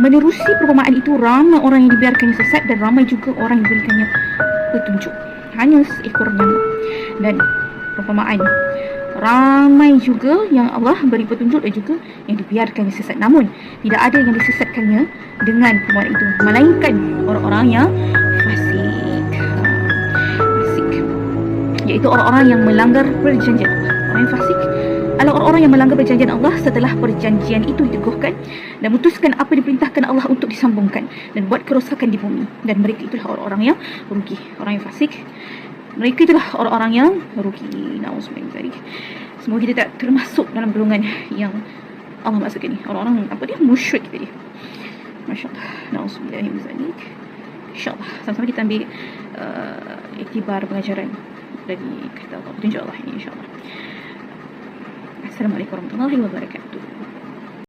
menerusi perumpamaan itu, ramai orang yang dibiarkannya sesat dan ramai juga orang yang diberikannya petunjuk. Hanya seekor nyamuk. Dan perumpamaan, ramai juga yang Allah beri petunjuk dan juga yang dibiarkannya sesat. Namun tidak ada yang disesatkannya dengan perumpamaan itu, melainkan orang-orang yang fasik. Fasik iaitu orang-orang yang melanggar perjanjian Allah. Orang yang fasik adalah orang-orang yang melanggar perjanjian Allah setelah perjanjian itu diteguhkan dan memutuskan apa diperintahkan Allah untuk disambungkan dan buat kerosakan di bumi. Dan mereka itulah orang-orang yang rugi. Orang yang fasik, mereka itulah orang-orang yang rugi. Nauzubillah. Semoga kita tak termasuk dalam golongan yang Allah maksudkan ni. Orang-orang apa dia, musyrik tadi. Masya-Allah. Nauzubillah min zalik. InsyaAllah sama-sama kita ambil iktibar pengajaran dari kata Allah, petunjuk Allah ini, insyaAllah. Assalamualaikum warahmatullahi wabarakatuh.